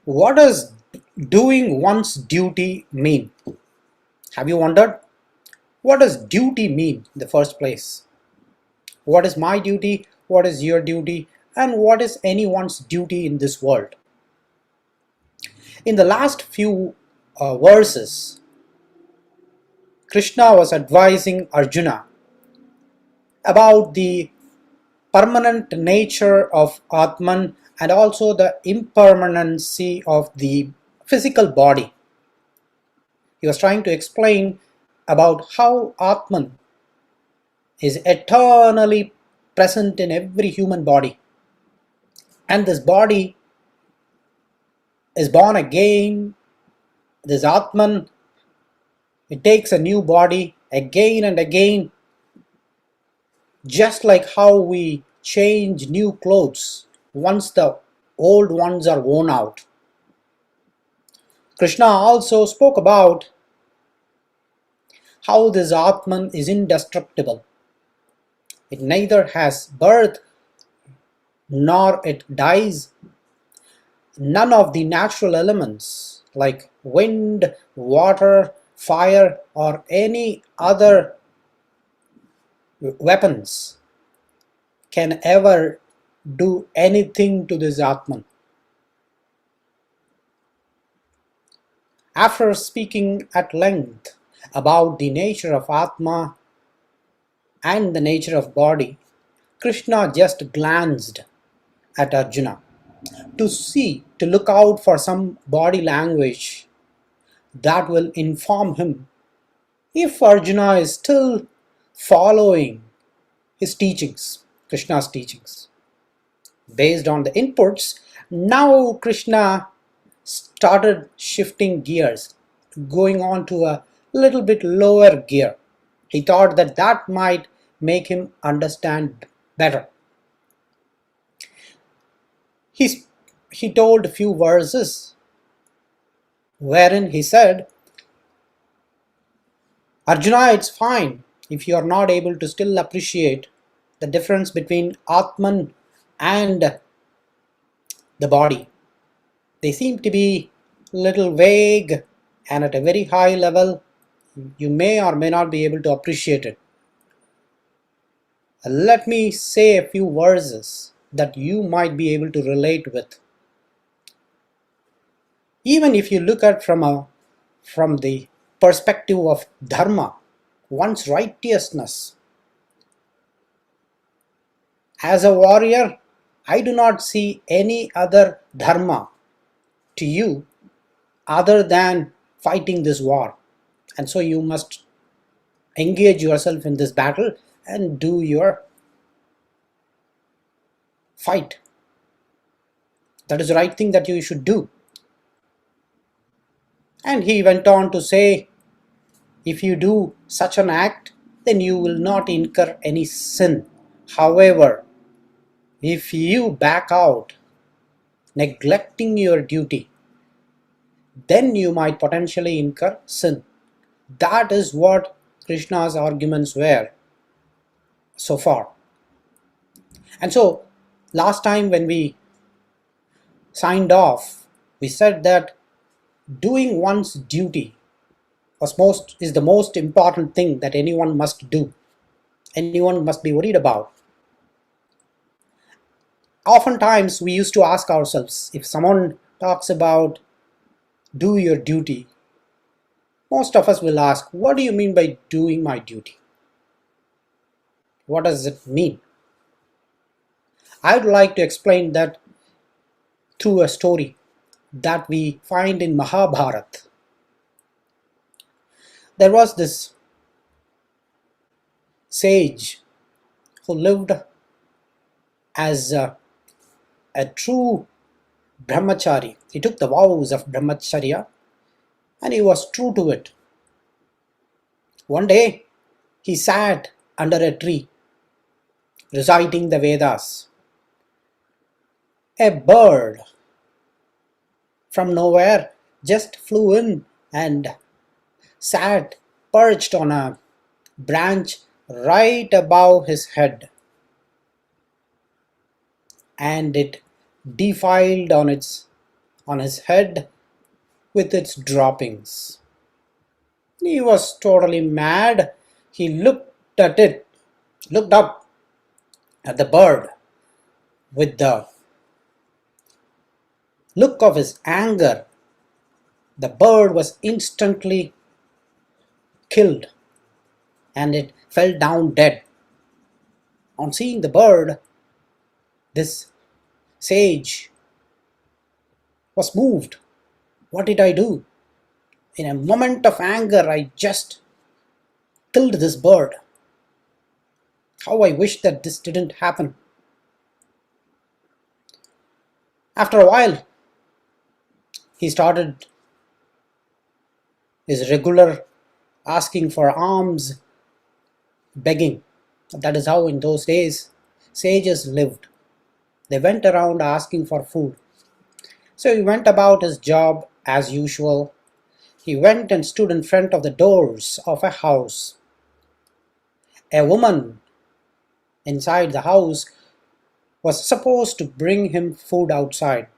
What does doing one's duty mean? Have you wondered? What does duty mean in the first place? What is my duty? What is your duty? And what is anyone's duty in this world? In the last few verses, Krishna was advising Arjuna about the permanent nature of atman and also the impermanency of the physical body. He was trying to explain about how atman is eternally present in every human body, and this body is born again. This atman, it takes a new body again and again, just like how we change new clothes once the old ones are worn out. Krishna also spoke about how this atman is indestructible. It neither has birth nor it dies. None of the natural elements like wind, water, fire, or any other weapons can ever do anything to this atman. After speaking at length about the nature of atma and the nature of body, Krishna just glanced at Arjuna to look out for some body language that will inform him if Arjuna is still following his teachings, Krishna's teachings. Based on the inputs, now Krishna started shifting gears, going on to a little bit lower gear. He thought that that might make him understand better. He told a few verses wherein he said, Arjuna, it's fine if you are not able to still appreciate the difference between atman and the body. They seem to be a little vague and at a very high level. You may or may not be able to appreciate it. Let me say a few verses that you might be able to relate with. Even if you look at from the perspective of dharma, one's righteousness. As a warrior, I do not see any other dharma to you other than fighting this war. And so you must engage yourself in this battle and do your fight. That is the right thing that you should do. And he went on to say, if you do such an act, then you will not incur any sin. However, if you back out, neglecting your duty, then you might potentially incur sin. That is what Krishna's arguments were so far. And so, last time when we signed off, we said that doing one's duty is the most important thing that anyone must do, anyone must be worried about. Oftentimes we used to ask ourselves, if someone talks about do your duty, most of us will ask, what do you mean by doing my duty? What does it mean? I'd like to explain that through a story that we find in Mahabharata. There was this sage who lived as a true brahmachari. He took the vows of brahmacharya and he was true to it. One day he sat under a tree reciting the Vedas. A bird from nowhere just flew in and sat perched on a branch right above his head, and it defiled on its on his head with its droppings. He was totally mad. He looked up at the bird with the look of his anger. The bird was instantly killed and it fell down dead. On seeing the bird, this sage was moved. What did I do? In a moment of anger, I just killed this bird. How I wish that this didn't happen. After a while, he started his regular asking for alms, begging. That is how in those days sages lived. They went around asking for food. So he went about his job as usual. He went and stood in front of the doors of a house. A woman inside the house was supposed to bring him food outside,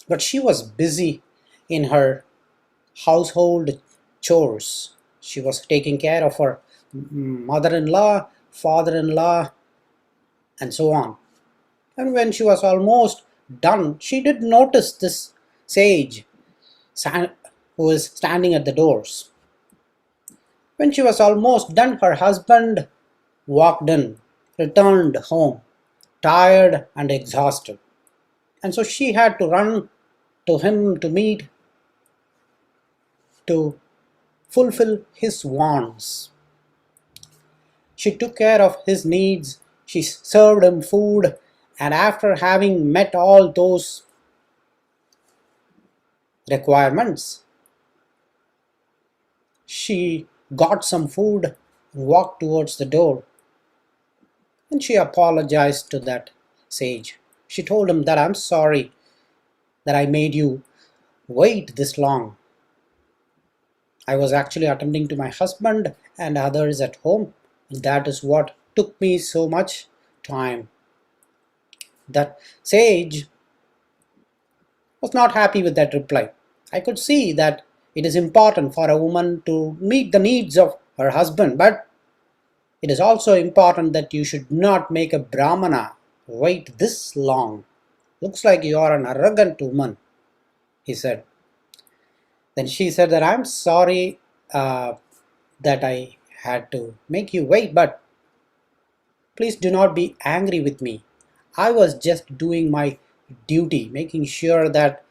but she was busy in her household chores. She was taking care of her mother-in-law, father-in-law, and so on. And when she was almost done, she did notice this sage who was standing at the doors. When she was almost done, her husband walked in, returned home, tired and exhausted. And so she had to run to him to meet, to fulfill his wants. She took care of his needs, she served him food, and after having met all those requirements, she got some food and walked towards the door. And she apologized to that sage. She told him that I'm sorry that I made you wait this long. I was actually attending to my husband and others at home, and that is what took me so much time. That sage was not happy with that reply. I could see that it is important for a woman to meet the needs of her husband, but it is also important that you should not make a Brahmana wait this long. Looks like you are an arrogant woman, he said. Then she said that I'm sorry that I had to make you wait, but please do not be angry with me. I was just doing my duty, making sure that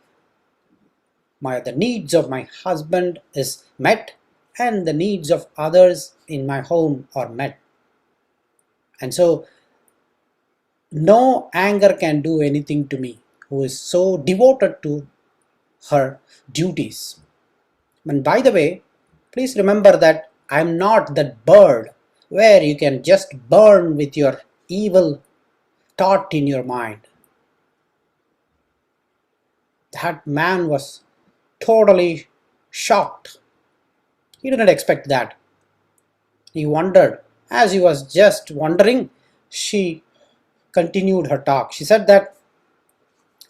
the needs of my husband is met and the needs of others in my home are met. And so no anger can do anything to me who is so devoted to her duties. And by the way, please remember that I'm not that bird where you can just burn with your evil thought in your mind. That man was totally shocked. He didn't expect that. He wondered. As he was just wondering, she continued her talk. She said that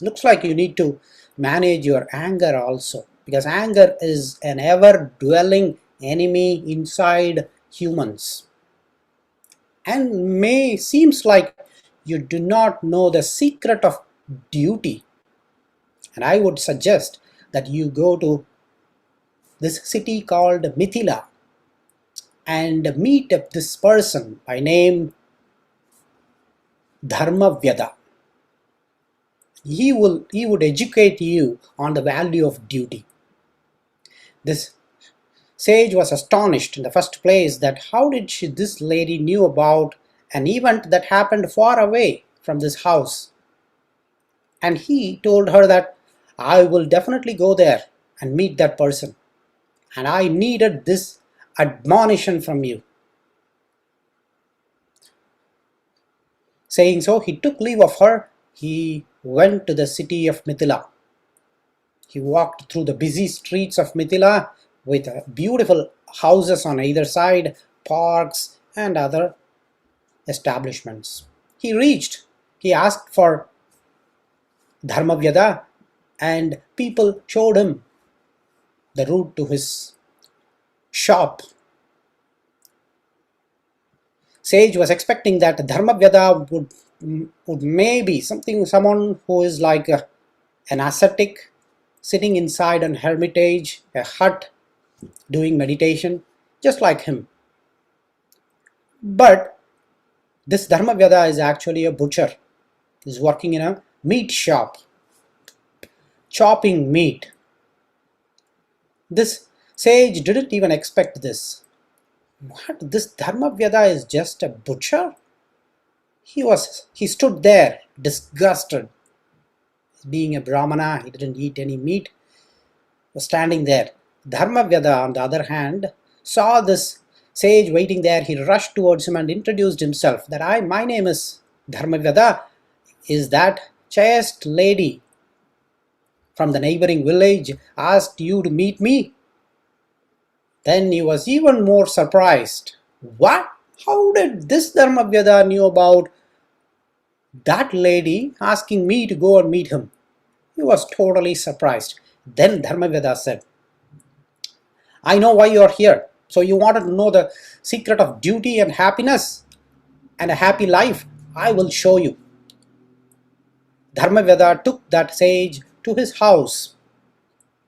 looks like you need to manage your anger also, because anger is an ever-dwelling enemy inside humans. And may seems like you do not know the secret of duty. And I would suggest that you go to this city called Mithila and meet up this person by name Dharmavyada. He would educate you on the value of duty. This sage was astonished in the first place that how did this lady knew about an event that happened far away from this house. And he told her that I will definitely go there and meet that person. And I needed this admonition from you. Saying so, he took leave of her. He went to the city of Mithila. He walked through the busy streets of Mithila with beautiful houses on either side, parks and other establishments. He asked for Dharmavyada and people showed him the route to his shop. Sage was expecting that Dharmavyada would maybe someone who is like an ascetic sitting inside an hermitage, a hut, doing meditation, just like him. But this Dharmavyada is actually a butcher. He's working in a meat shop, chopping meat. This sage didn't even expect this. What? This Dharmavyada is just a butcher? He stood there disgusted. Being a Brahmana, he didn't eat any meat. He was standing there. Dharmavyada, on the other hand, saw this sage waiting there. He rushed towards him and introduced himself. That my name is Dharmavyada. Is that chaste lady from the neighboring village asked you to meet me? Then he was even more surprised. What? How did this Dharmavyada knew about that lady asking me to go and meet him? He was totally surprised. Then Dharmavyada said, I know why you are here. So you wanted to know the secret of duty and happiness and a happy life. I will show you. Dharmavyada took that sage to his house.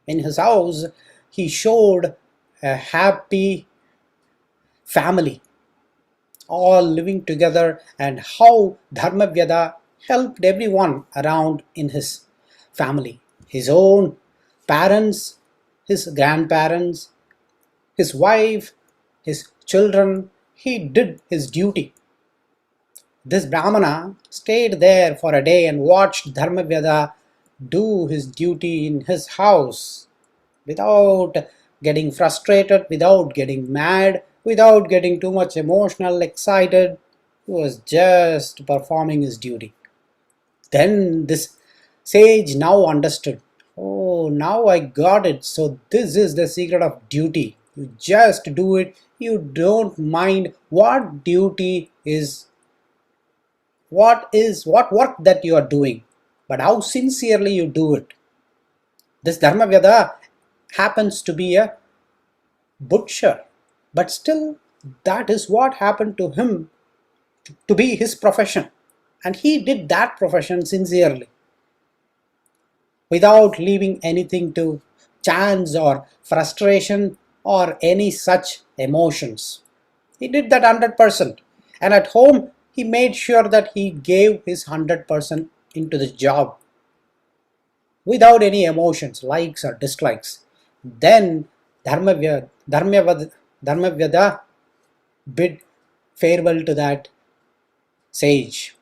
In his house, he showed a happy family, all living together, and how Dharmavyada helped everyone around in his family. His own parents, his grandparents, his wife, his children. He did his duty. This Brahmana stayed there for a day and watched Dharmavyada do his duty in his house without getting frustrated, without getting mad, without getting too much emotional, excited. He was just performing his duty. Then this sage now understood. Oh, now I got it. So this is the secret of duty. You just do it. You don't mind what duty is, what work that you are doing, but how sincerely you do it. This Dharmavyada happens to be a butcher, but still that is what happened to him to be his profession, and he did that profession sincerely without leaving anything to chance or frustration or any such emotions. He did that 100%, and at home he made sure that he gave his 100% into the job without any emotions, likes or dislikes. Then Dharmavyada bid farewell to that sage.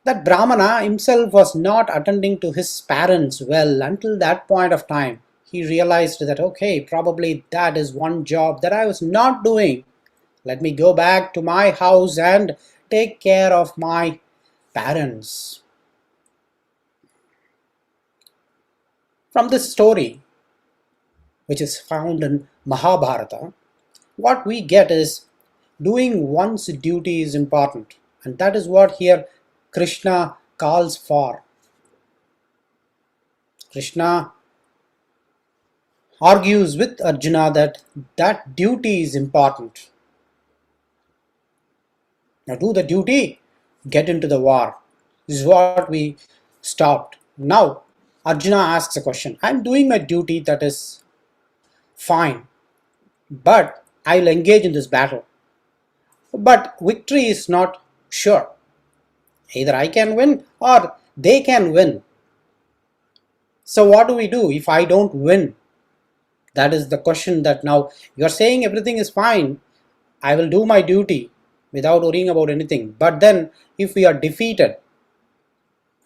That Brahmana himself was not attending to his parents well until that point of time. He realized that, okay, probably that is one job that I was not doing. Let me go back to my house and take care of my parents. From this story, which is found in Mahabharata, what we get is doing one's duty is important, and that is what here Krishna calls for. Krishna argues with Arjuna that duty is important. Now do the duty, get into the war. This is what we stopped. Now Arjuna asks a question. I am doing my duty, that is fine, but I will engage in this battle. But victory is not sure. Either I can win or they can win. So what do we do if I don't win? That is the question. That now you are saying everything is fine. I will do my duty without worrying about anything. But then if we are defeated,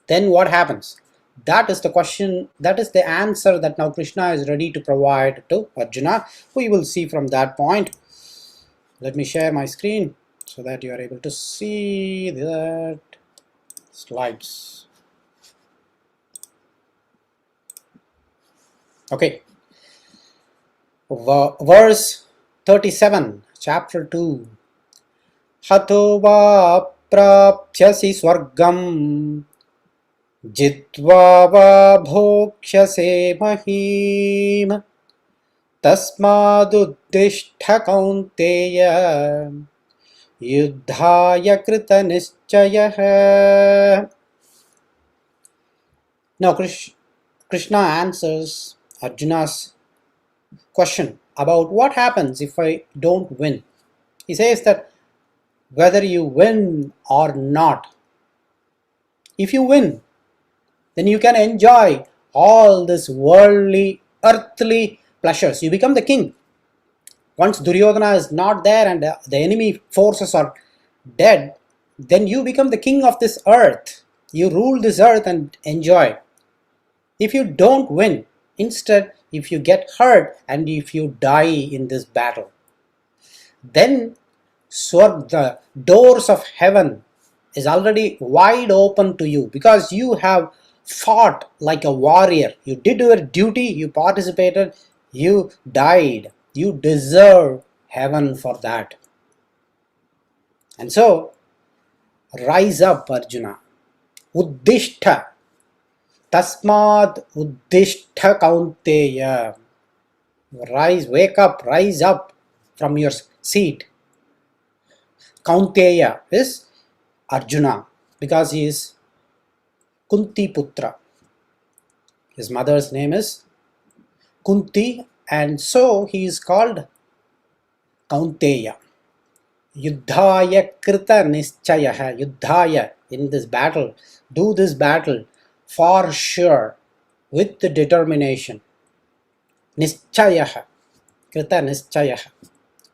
then what happens? That is the question. That is the answer that now Krishna is ready to provide to Arjuna. We will see from that point. Let me share my screen so that you are able to see that slides. Okay. Verse 37, chapter 2. Hato va prapyasi swargam जित्वा वा भोक्ष्यसे महीम् तस्मादुत्तिष्ठ कौन्तेय युद्धाय कृतनिश्चयः. Now Krishna answers Arjuna's question about what happens if I don't win. He says that whether you win or not, if you win, then you can enjoy all this worldly, earthly pleasures. You become the king. Once Duryodhana is not there and the enemy forces are dead, then you become the king of this earth. You rule this earth and enjoy. If you don't win, instead, if you get hurt and if you die in this battle, then the doors of heaven is already wide open to you, because you have fought like a warrior. You did your duty, you participated, you died. You deserve heaven for that. And so, rise up, Arjuna. Uddishta. Tasmad uddishta kaunteya. Rise, wake up, rise up from your seat. Kaunteya is Arjuna, because he is Kunti Putra. His mother's name is Kunti, and so he is called Kaunteya. Yuddhaya krita nischayah. Yuddhaya, in this battle, do this battle for sure, with the determination. Nischayah. Krita nischayah.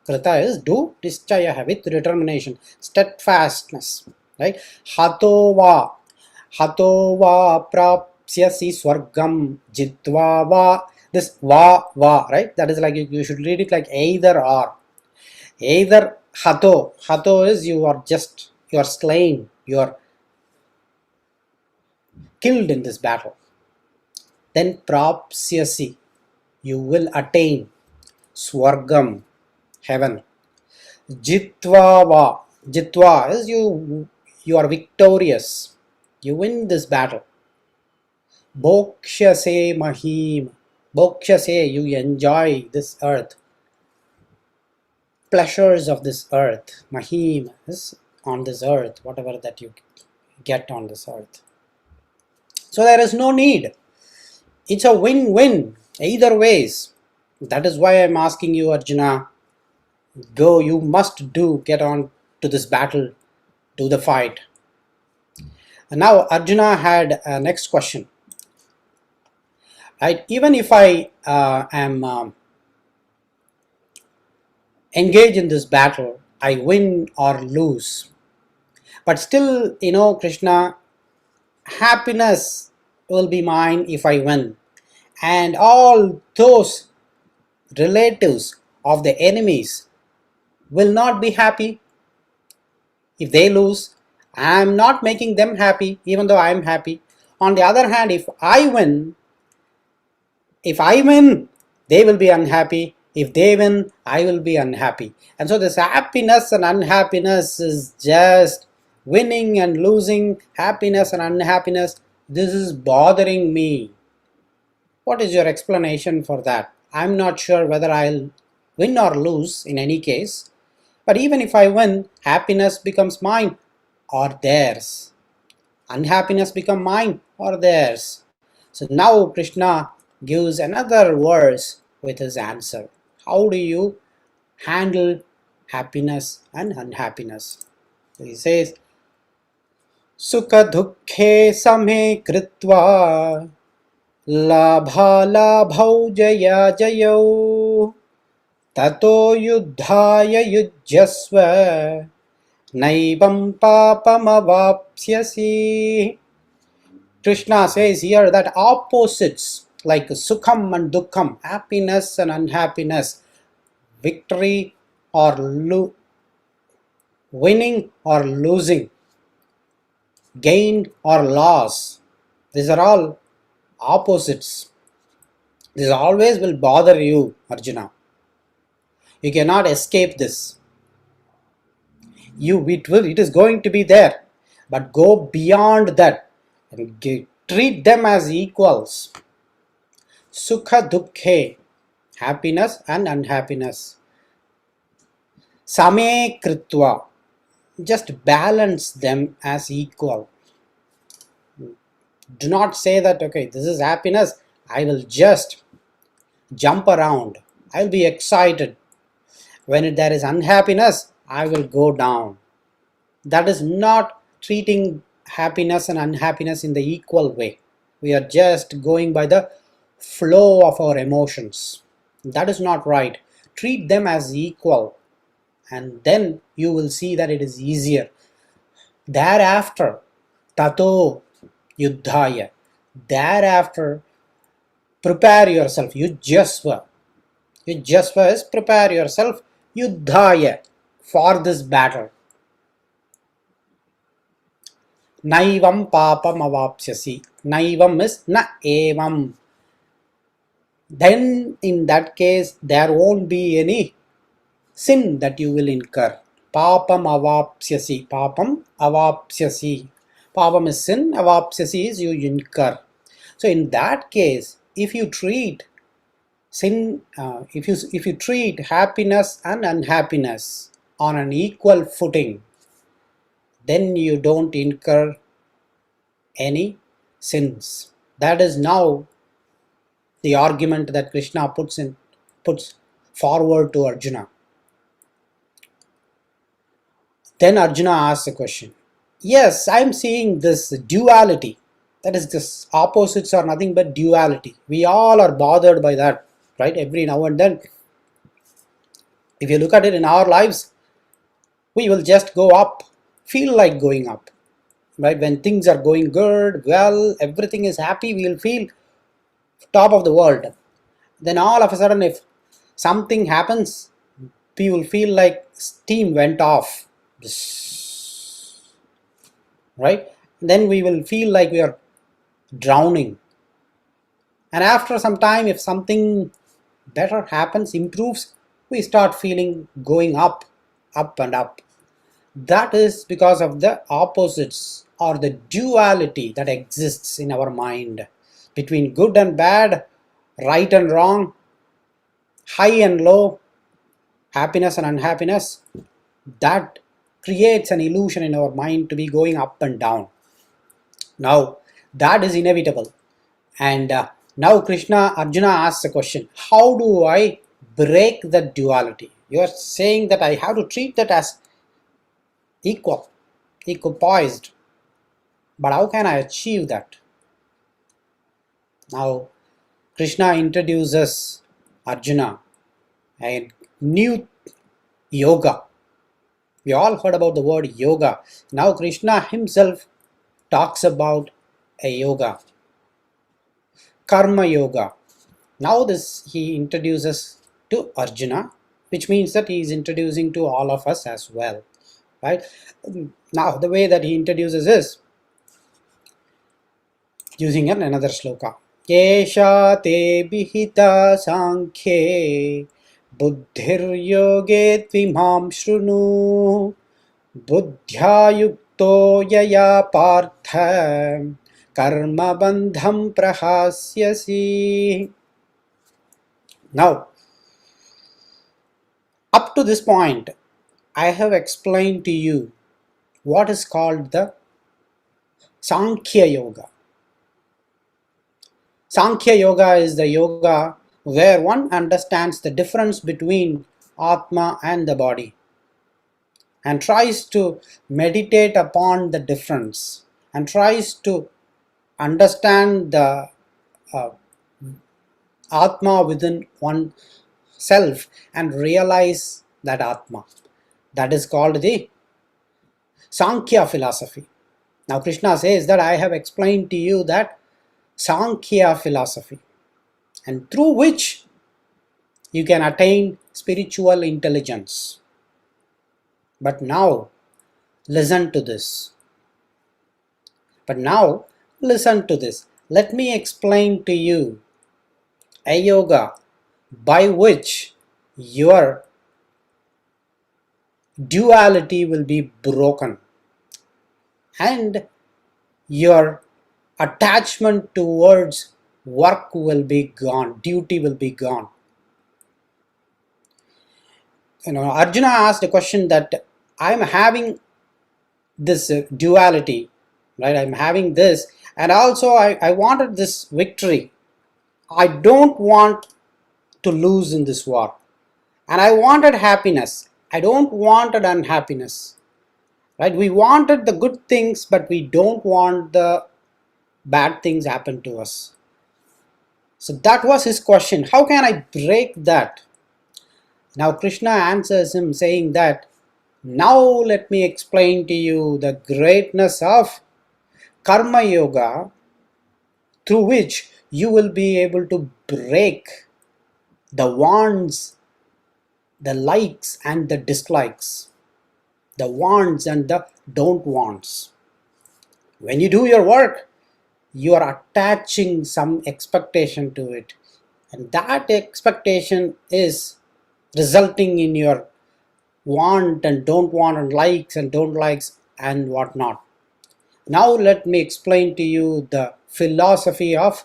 Krita is do, nischayah, with determination, steadfastness. Right? Hatova. Hatova prapsyasi swargam jitva va. This va, right? That is like, you should read it like either or. Either hato is you are slain, you are killed in this battle. Then prapsyasi, you will attain swargam, heaven. Jitva is you are victorious, you win this battle. Bhokshase mahim, bhokshase, you enjoy this earth, pleasures of this earth. Mahim is on this earth, whatever that you get on this earth. So there is no need. It's a win-win either ways. That is why I'm asking you, Arjuna, go, you must get on to this battle, to the fight. And now Arjuna had a next question. Right? Even if I am engaged in this battle, I win or lose, but still, Krishna, happiness will be mine if I win, and all those relatives of the enemies will not be happy if they lose. I am not making them happy, even though I am happy. On the other hand, if I win, they will be unhappy. If they win, I will be unhappy. And so this happiness and unhappiness is just winning and losing, happiness and unhappiness. This is bothering me. What is your explanation for that? I'm not sure whether I'll win or lose in any case. But even if I win, happiness becomes mine or theirs. Unhappiness becomes mine or theirs. So now Krishna gives another verse with his answer. How do you handle happiness and unhappiness? So he says, Sukha dukhe samhe kritva labha labhau jaya jayau tato yuddhaya yujyasva naivam papamavapsyasi. Krishna says here that opposites like sukham and dukkham, happiness and unhappiness, victory or winning or losing, gain or loss, these are all opposites. This always will bother you, Arjuna. You cannot escape this. It is going to be there, but go beyond that and Treat them as equals. Sukha dukhe, happiness and unhappiness. Same kritva, just balance them as equal. Do not say that, okay, this is happiness, I will just jump around, I'll be excited. When there is unhappiness, I will go down. That is not treating happiness and unhappiness in the equal way. We are just going by the flow of our emotions. That is not right. Treat them as equal, and then you will see that it is easier. Thereafter, tato yuddhaya. Thereafter, prepare yourself. Yujyasva. Yujyasva is prepare yourself. Yuddhaya, for this battle. Naivam papam avapsyasi. Naivam is na evam. Then in that case there won't be any sin that you will incur. Papam avapsyasi. Papam avapsyasi. Papam is sin, avapsyasi is you incur. So in that case, if you treat sin, if you treat happiness and unhappiness on an equal footing, then you don't incur any sins. That is now the argument that Krishna puts forward to Arjuna. Then Arjuna asks a question. Yes, I am seeing this duality. That is, this opposites are nothing but duality. We all are bothered by that, right? Every now and then. If you look at it in our lives, we will just go up, feel like going up. Right? When things are going good, well, everything is happy, we will feel top of the world. Then all of a sudden, if something happens, we will feel like steam went off. Right? Then we will feel like we are drowning. And after some time, if something better happens, improves, we start feeling going up, up and up. That is because of the opposites or the duality that exists in our mind between good and bad, right and wrong, high and low, happiness and unhappiness. That creates an illusion in our mind to be going up and down. Now, that is inevitable. And now Arjuna asks a question. How do I break the duality? You are saying that I have to treat that as equal, equipoised. But how can I achieve that? Now, Krishna introduces Arjuna a new yoga. We all heard about the word yoga. Now Krishna himself talks about a yoga. Karma yoga. Now this he introduces to Arjuna, which means that he is introducing to all of us as well. Right? Now the way that he introduces is using another sloka. Yesha te bihita sankhye buddhir yoge tvimam shrunu buddhya yukto yaya partha karma bandham prahasyasi. Now, up to this point, I have explained to you what is called the Sankhya yoga. Sankhya yoga is the yoga where one understands the difference between atma and the body and tries to meditate upon the difference and tries to understand the atma within oneself and realize that atma. That is called the Sankhya philosophy. Now Krishna says that I have explained to you that Sankhya philosophy, and through which you can attain spiritual intelligence. But now listen to this. Let me explain to you a yoga by which your duality will be broken and your attachment towards work will be gone, duty will be gone. Arjuna asked a question that I'm having this duality, right? I'm having this, and also I wanted this victory. I don't want to lose in this war, and I wanted happiness. I don't wanted unhappiness, right? We wanted the good things, but we don't want the bad things happen to us. So that was his question. How can I break that? Now Krishna answers him saying that, now let me explain to you the greatness of karma yoga, through which you will be able to break the wants, the likes and the dislikes, the wants and the don't wants. When you do your work, you are attaching some expectation to it, and that expectation is resulting in your want and don't want and likes and don't likes and whatnot. Now let me explain to you the philosophy of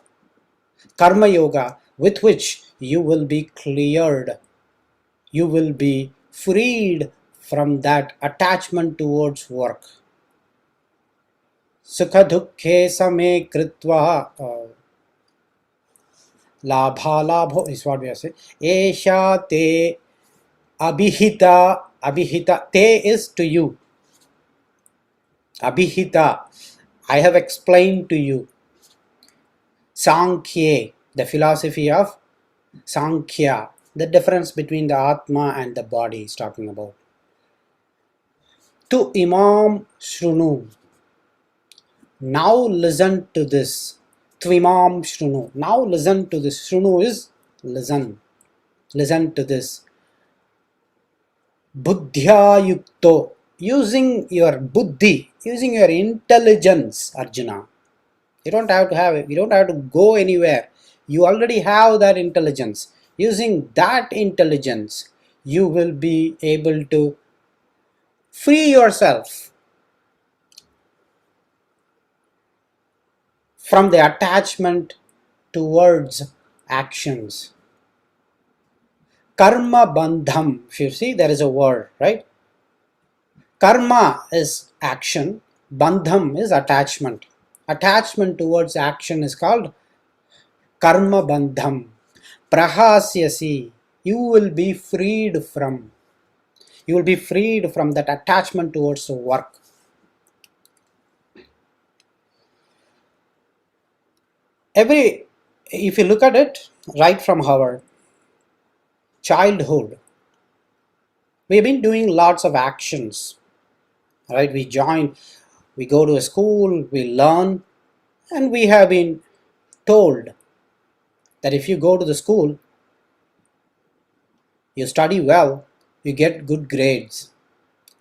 karma yoga, with which you will be cleared, you will be freed from that attachment towards work. Sukha dukhe same kritva labha labho is what we are saying. Esha te abhihita. Abhihita, te is to you. Abhihita, I have explained to you. Sankhya, the philosophy of Sankhya, the difference between the atma and the body is talking about. Tu imam shrunu. Now listen to this. Tvimam shrunu. Now listen to this. Shrunu is listen. Listen to this. Buddhya yukto. Using your buddhi, using your intelligence, Arjuna. You don't have to go anywhere. You already have that intelligence. Using that intelligence, you will be able to free yourself from the attachment towards actions. Karma bandham. If you see, there is a word, right? Karma is action. Bandham is attachment. Attachment towards action is called karma bandham. Prahasyasi. You will be freed from. You will be freed from that attachment towards the work. If you look at it right from our childhood, we've been doing lots of actions, right? We go to a school, we learn, and we have been told that if you go to the school, you study well, you get good grades.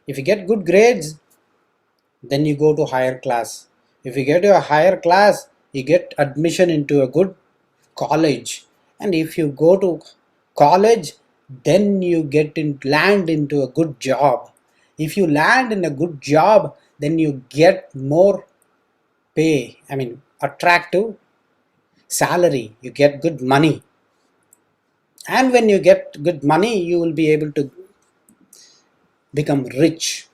If you get good grades, then you go to higher class. If you get to a higher class, you get admission into a good college. And if you go to college, then you land into a good job. If you land in a good job, then you get more pay, attractive salary, you get good money. And when you get good money, you will be able to become rich,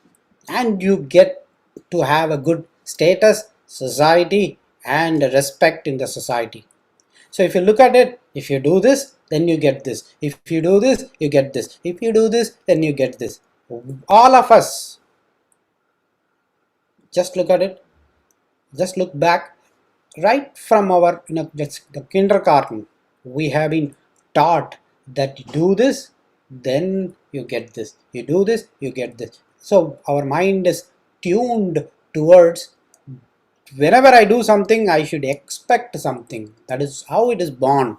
and you get to have a good status, society, and respect in the society. So if you look at it, if you do this, then you get this. If you do this, you get this. If you do this, then you get this. All of us, just look at it, just look back, right from our just the kindergarten, we have been taught that you do this, then you get this. You do this, you get this. So our mind is tuned towards, whenever I do something, I should expect something. That is how it is born.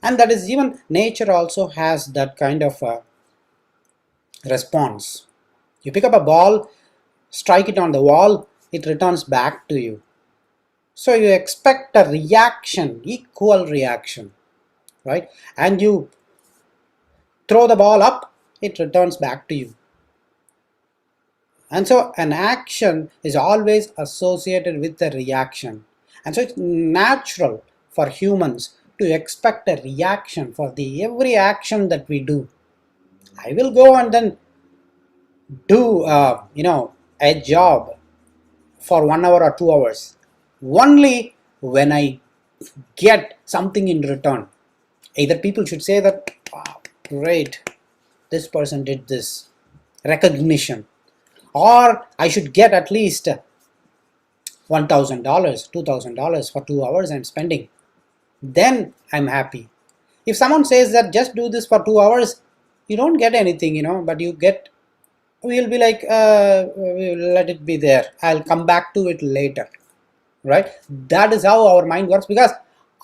And that is, even nature also has that kind of response. You pick up a ball, strike it on the wall, it returns back to you. So you expect a reaction, equal reaction, right? And you throw the ball up, it returns back to you. And so an action is always associated with a reaction. And so it's natural for humans to expect a reaction for the every action that we do. I will go and then do a job for 1 hour or 2 hours only when I get something in return. Either people should say that, wow, great, this person did this, recognition, or I should get at least $1,000, $2,000 for 2 hours I'm spending. Then I'm happy. If someone says that just do this for 2 hours, you don't get anything, but you get, we'll be like, we'll let it be there. I'll come back to it later, right? That is how our mind works, because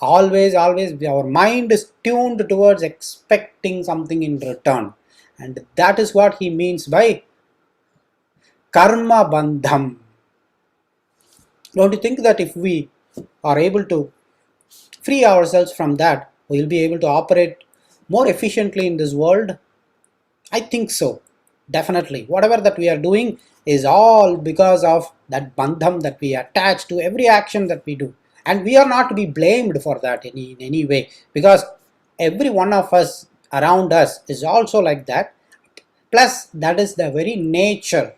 always our mind is tuned towards expecting something in return. And that is what he means by karma bandham. Don't you think that if we are able to free ourselves from that, we'll be able to operate more efficiently in this world? I think so. Definitely. Whatever that we are doing is all because of that bandham that we attach to every action that we do. And we are not to be blamed for that in any way, because every one of us around us is also like that. Plus, that is the very nature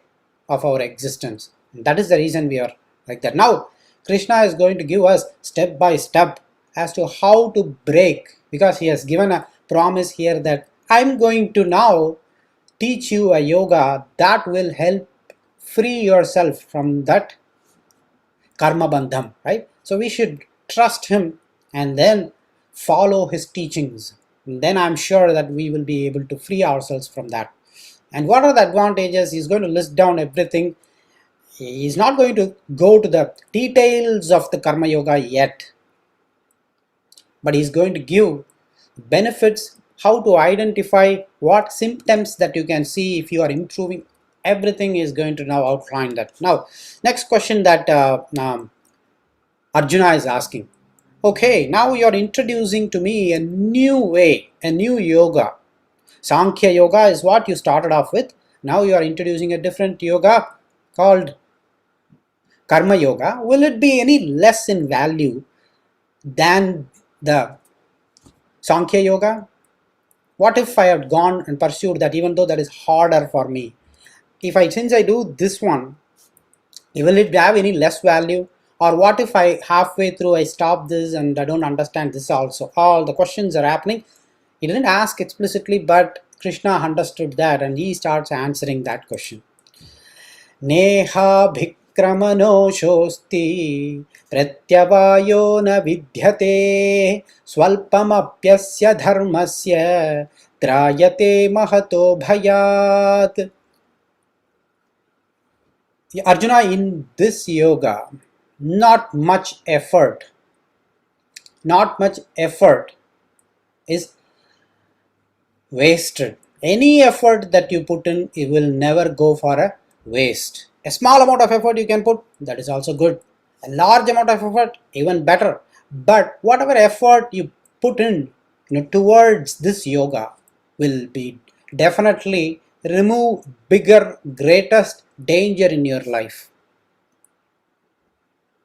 of our existence. And that is the reason we are like that. Now, Krishna is going to give us step by step as to how to break, because he has given a promise here that I'm going to now teach you a yoga that will help free yourself from that karma bandham, right? So we should trust him and then follow his teachings. And then I'm sure that we will be able to free ourselves from that. And what are the advantages? He's going to list down everything. He's not going to go to the details of the karma yoga yet, but he's going to give benefits, how to identify what symptoms that you can see if you are improving. Everything is going to now outline that. Now, next question that Arjuna is asking. Okay, now you're introducing to me a new way, a new yoga. Sankhya yoga is what you started off with. Now you are introducing a different yoga called karma yoga. Will it be any less in value than the Sankhya yoga? What if I had gone and pursued that, even though that is harder for me? Since I do this one, will it have any less value? Or what if I halfway through I stop this and I don't understand this also? All the questions are happening. He didn't ask explicitly, but Krishna understood that and he starts answering that question. Neha bhikramano shosti pratyavayo na vidyate swalpamapyasya dharmasya trayate mahato bhayat. Arjuna, in this yoga, not much effort is wasted. Any effort that you put in, it will never go for a waste. A small amount of effort you can put, that is also good. A large amount of effort, even better. But whatever effort you put in, towards this yoga will be definitely remove bigger, greatest danger in your life.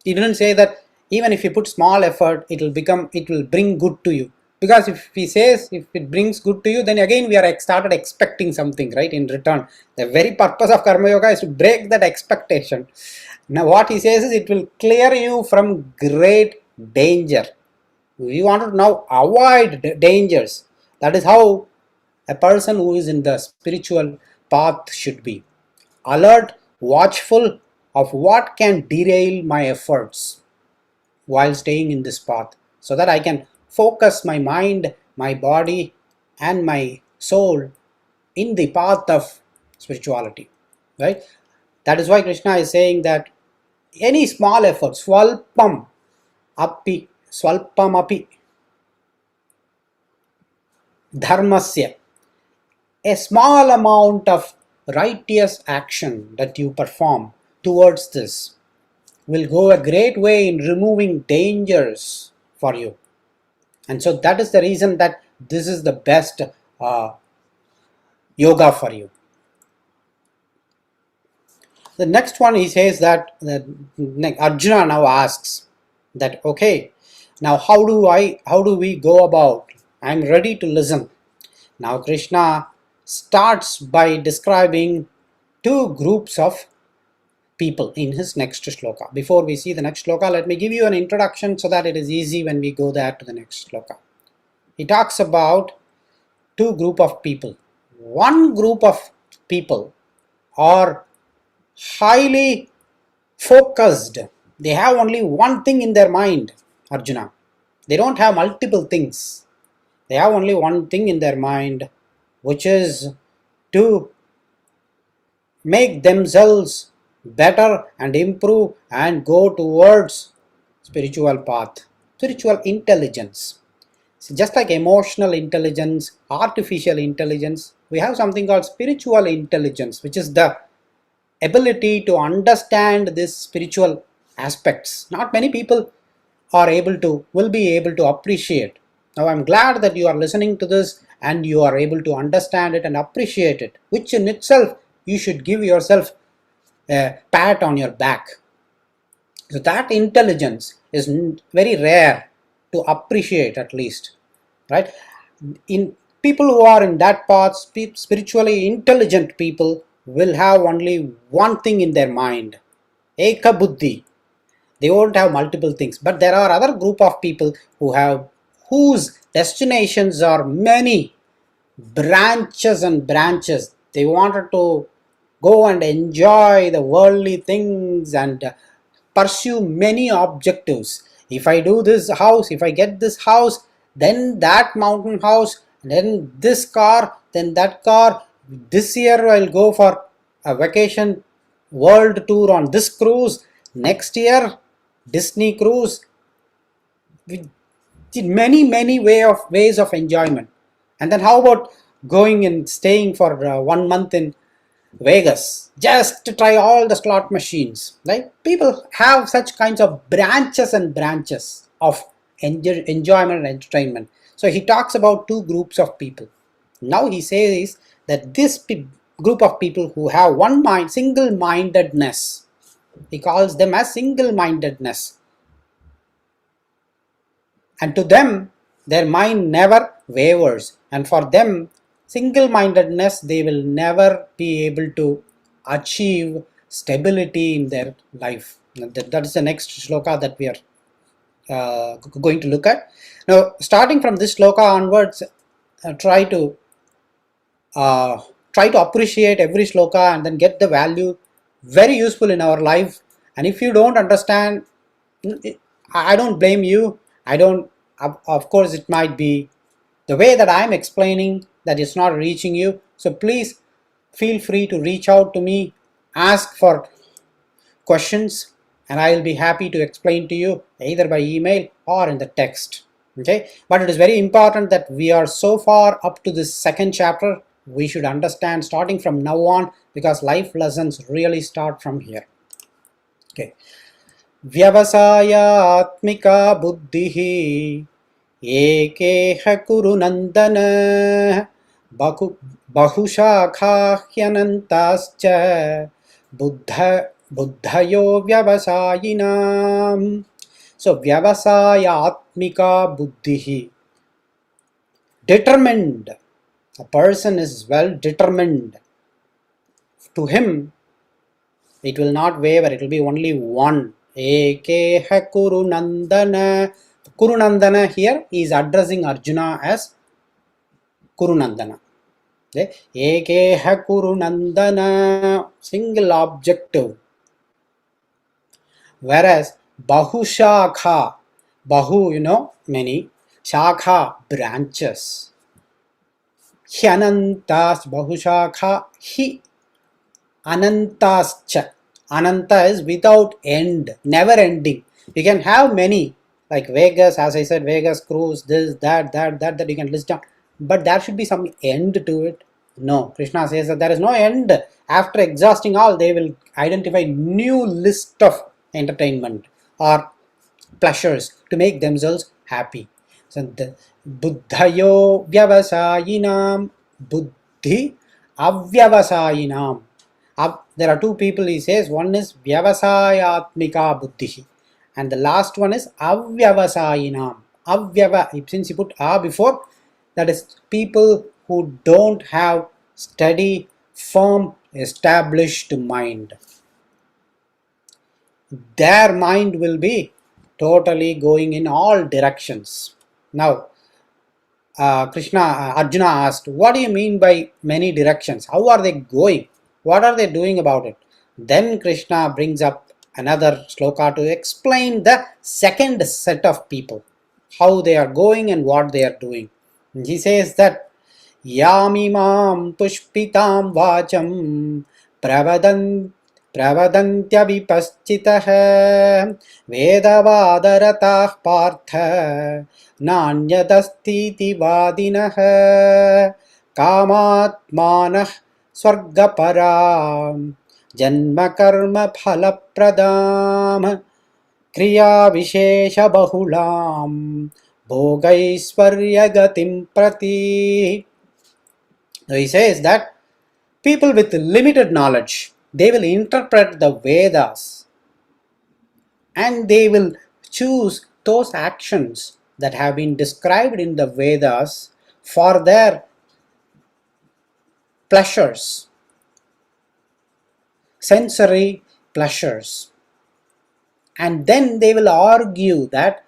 He didn't say that even if you put small effort, it will bring good to you. Because if he says if it brings good to you, then again we are started expecting something, right, in return. The very purpose of karma yoga is to break that expectation. Now what he says is it will clear you from great danger. We want to now avoid dangers. That is how a person who is in the spiritual path should be. Alert, watchful of what can derail my efforts while staying in this path, so that I can focus my mind, my body and my soul in the path of spirituality, right? That is why Krishna is saying that any small effort, swalpam api dharmasya, a small amount of righteous action that you perform towards this will go a great way in removing dangers for you. And so that is the reason that this is the best yoga for you. The next one, he says that Arjuna now asks, that okay, now how do we go about? I'm ready to listen. Now Krishna starts by describing two groups of people in his next shloka. Before we see the next shloka, let me give you an introduction so that it is easy when we go there to the next shloka. He talks about two group of people. One group of people are highly focused. They have only one thing in their mind, Arjuna. They don't have multiple things. They have only one thing in their mind, which is to make themselves better and improve and go towards spiritual path, spiritual intelligence. So just like emotional intelligence, artificial intelligence, we have something called spiritual intelligence, which is the ability to understand these spiritual aspects. Not many people will be able to appreciate. Now I'm glad that you are listening to this and you are able to understand it and appreciate it, which in itself you should give yourself a pat on your back. So that intelligence is very rare to appreciate, at least, right? In people who are in that path, spiritually intelligent people will have only one thing in their mind, eka buddhi. They won't have multiple things. But there are other group of people whose destinations are many branches and branches. They wanted to go and enjoy the worldly things and pursue many objectives. If I do this house, if I get this house, then that mountain house, then this car, then that car. This year I'll go for a vacation world tour on this cruise. Next year Disney cruise. With many ways of enjoyment. And then how about going and staying for 1 month in Vegas just to try all the slot machines, right? People have such kinds of branches and branches of enjoyment and entertainment. So he talks about two groups of people. Now he says that this group of people who have one mind, single-mindedness, he calls them as single-mindedness. And to them, their mind never wavers. And for them, single-mindedness, they will never be able to achieve stability in their life. That is the next shloka that we are going to look at. Now, starting from this shloka onwards, try to appreciate every shloka and then get the value. Very useful in our life. And if you don't understand, I don't blame you. I don't. Of course, it might be the way that I'm explaining that is not reaching you. So please feel free to reach out to me, ask for questions, and I will be happy to explain to you either by email or in the text. Okay, but it is very important that we are so far up to this second chapter. We should understand starting from now on, because life lessons really start from here. Okay. व्यवसायात्मिका बुद्धिः एकेह कुरु नन्दन बहुशाखा ह्यनन्ताश्च बुद्धयो व्यवसायिनाम्. So vyavasayatmika buddhihi, determined. A person is well determined. To him, it will not waver. It will be only one. Ekeha Kuru Nandana. Kuru Nandana here is addressing Arjuna as Kuru Nandana. Ekeha Kuru Nandana, single objective. Whereas Bahushakha, Bahu, many, Shakha, branches. Hyanantas, Bahushakha, Hi, Anantascha. Ananta is without end, never ending. You can have many, like Vegas, as I said, Vegas cruise, this, that you can list down. But there should be some end to it. No, Krishna says that there is no end. After exhausting all, they will identify new list of entertainment or pleasures to make themselves happy. So the buddhayo vyavasayinam, buddhi avyavasayinam. There are two people, he says. One is vyavasayatmika buddhi And the last one is avyavasayinam. Since you put a before, that is people who don't have steady, firm, established mind. Their mind will be totally going in all directions. Now, Arjuna asked, what do you mean by many directions? How are they going? What are they doing about it? Then Krishna brings up another sloka to explain the second set of people, how they are going and what they are doing. And he says that Yamimam pushpitam vacham pravadan प्रवदन्त्यविपश्चितः वेदवादरताः Partha नान्यदस्तीति वादिनः कामात्मानः स्वर्गपरां जन्मकर्मफलप्रदां क्रियाविशेषबहुलां भोगैश्वर्यगतिं प्रति. So he says that people with limited knowledge, they will interpret the Vedas and they will choose those actions that have been described in the Vedas for their pleasures, sensory pleasures. And then they will argue that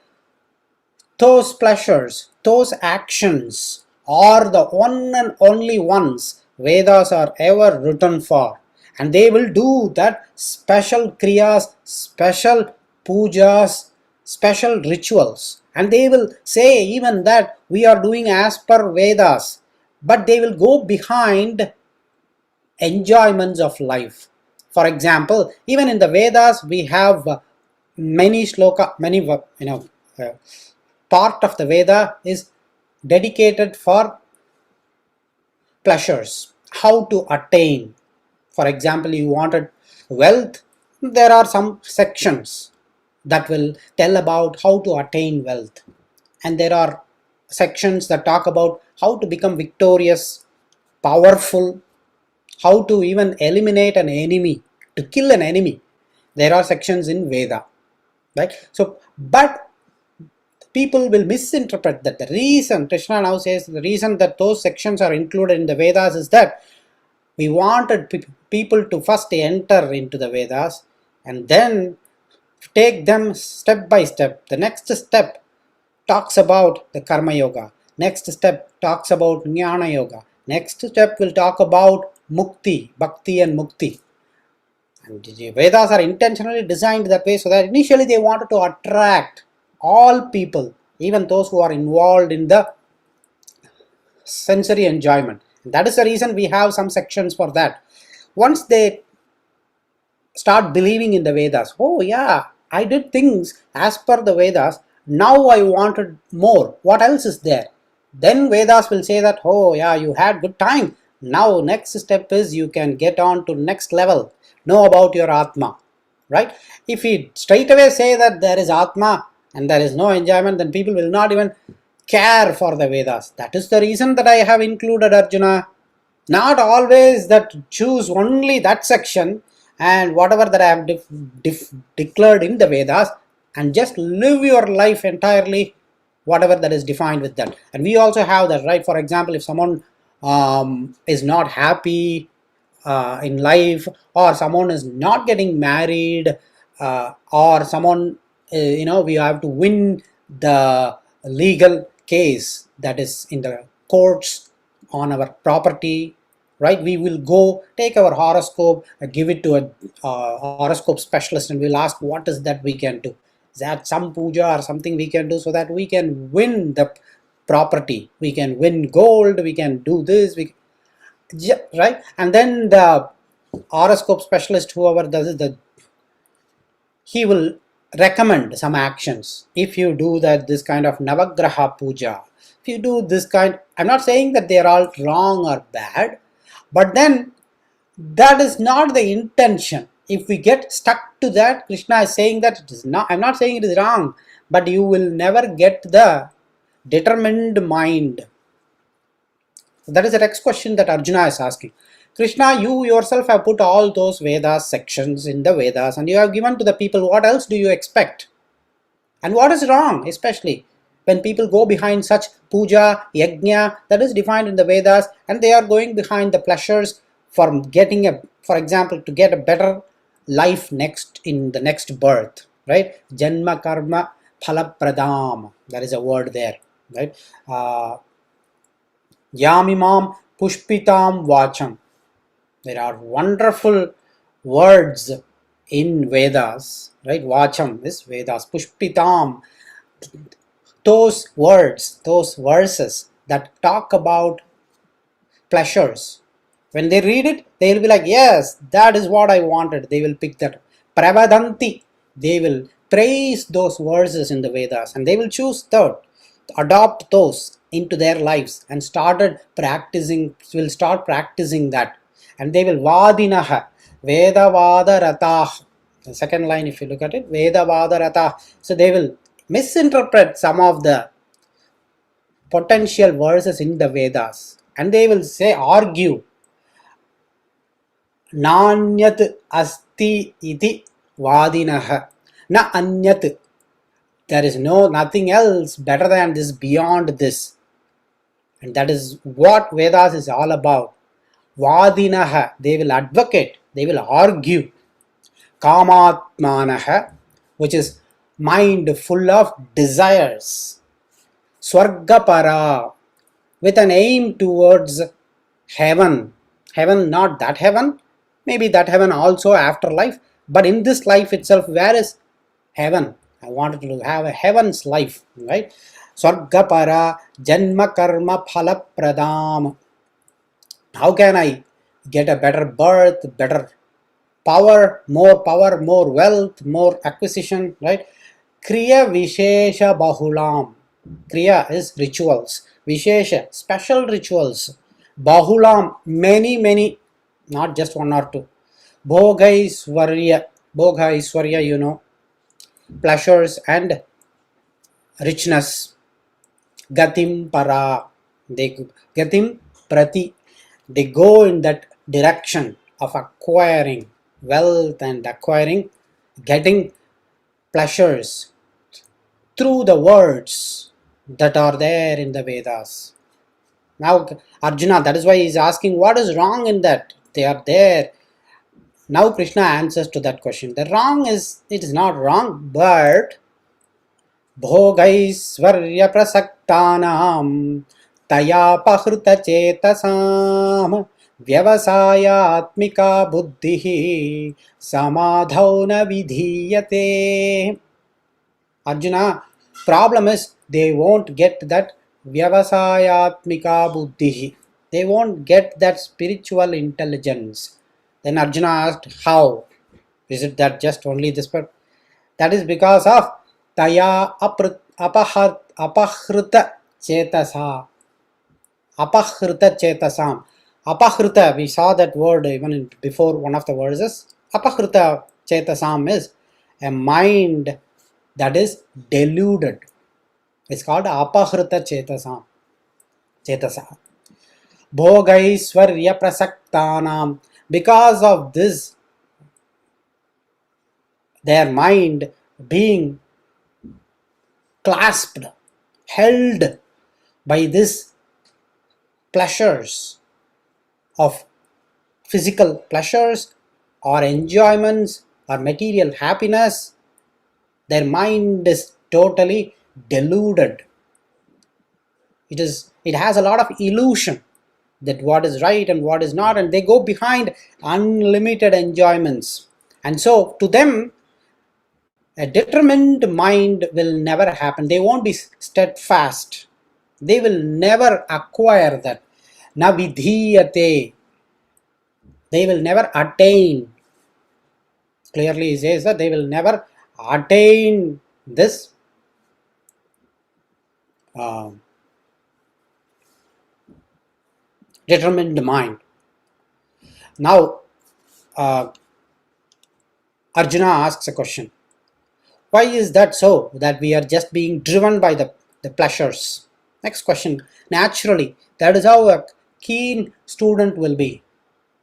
those pleasures, those actions are the one and only ones Vedas are ever written for. And they will do that special kriyas, special pujas, special rituals. And they will say even that we are doing as per Vedas. But they will go behind enjoyments of life. For example, even in the Vedas we have many shloka, part of the Veda is dedicated for pleasures, how to attain. For example, you wanted wealth, there are some sections that will tell about how to attain wealth. And there are sections that talk about how to become victorious, powerful, how to even eliminate an enemy, to kill an enemy. There are sections in Veda, right? So, but people will misinterpret that. The reason, Krishna now says, the reason that those sections are included in the Vedas is that we wanted people to first enter into the Vedas and then take them step by step. The next step talks about the Karma Yoga. Next step talks about Jnana Yoga. Next step will talk about Mukti, Bhakti and Mukti. And the Vedas are intentionally designed that way so that initially they wanted to attract all people, even those who are involved in the sensory enjoyment. That is the reason we have some sections for that. Once they start believing in the Vedas, oh yeah, I did things as per the Vedas, now I wanted more, what else is there? Then Vedas will say that, oh yeah, you had good time, now next step is you can get on to next level, know about your atma, right? If we straight away say that there is atma and there is no enjoyment, then people will not even care for the Vedas. That is the reason that I have included Arjuna. Not always that choose only that section and whatever that I have declared in the Vedas and just live your life entirely whatever that is defined with that. And we also have that, right? For example, if someone is not happy in life, or someone is not getting married, or someone, we have to win the legal case that is in the courts on our property, right? We will go take our horoscope, give it to a horoscope specialist, and we'll ask what is that we can do. Is that some puja or something we can do so that we can win the property, we can win gold, we can do this, right? And then the horoscope specialist, whoever does it, he will recommend some actions. If you do that, this kind of Navagraha puja, if you do this kind, I'm not saying that they are all wrong or bad, but then that is not the intention. If we get stuck to that, Krishna is saying that it is not, I'm not saying it is wrong, but you will never get the determined mind. That is the next question that Arjuna is asking. Krishna, you yourself have put all those Vedas sections in the Vedas and you have given to the people. What else do you expect? And what is wrong, especially when people go behind such puja, yajna that is defined in the Vedas, and they are going behind the pleasures for getting for example, to get a better life in the next birth, right? Janma karma phala pradam. That is a word there, right? Yamimam pushpitam vacham. There are wonderful words in Vedas, right? Vacham is Vedas. Pushpitam, those words, those verses that talk about pleasures. When they read it, they will be like, yes, that is what I wanted. They will pick that. Pravadanti, they will praise those verses in the Vedas and they will choose third, adopt those into their lives and will start practicing that. And they will vadinaha, vedavada ratah. The second line, if you look at it, vedavada ratah. So they will misinterpret some of the potential verses in the Vedas and they will argue nanyat asti iti vadinaha na anyat, there is nothing else better than this, beyond this. And that is what Vedas is all about. Vadinaha, they will advocate, they will argue. Kamatmanaha, which is mind full of desires. Swargapara, with an aim towards heaven. Heaven, not that heaven, maybe that heaven also afterlife, but in this life itself, where is heaven? I wanted to have a heaven's life, right? Swargapara janma karma phala pradam. How can I get a better birth, better power, more wealth, more acquisition, right? Kriya Vishesha Bahulam. Kriya is rituals. Vishesha, special rituals. Bahulam, many, not just one or two. Bhogaiswarya, Bhogaiswarya, pleasures and richness. Gatim para, Gatim prati, they go in that direction of acquiring wealth and getting pleasures through the words that are there in the Vedas. Now Arjuna, that is why he is asking what is wrong in that. They are there. Now Krishna answers to that question. The wrong is, it is not wrong, but Bhogaisvarya prasaktanam taya pahrita chetasam vyavasaya atmika buddhihi samadhau na vidhiyate. Arjuna, problem is they won't get that vyavasayatmika buddhihi. They won't get that spiritual intelligence. Then Arjuna asked, how? Is it that just only this part? That is because of taya apahrita chetasa. Apahrita chetasam. Apahrita, we saw that word even before one of the verses. Apahrita chetasam is a mind that is deluded. It's called apahrita chetasa. Bhogaisvarya prasaktanam. Because of this, their mind being clasped, held by this pleasures of physical pleasures or enjoyments or material happiness, their mind is totally deluded. It has a lot of illusion that what is right and what is not, and they go behind unlimited enjoyments. And so to them, a determined mind will never happen. They won't be steadfast. They will never acquire that. Na vidhiyate. They will never attain. Clearly he says that they will never attain this determined mind. Now Arjuna asks a question. Why is that so? That we are just being driven by the pleasures. Next question. Naturally, that is how a keen student will be.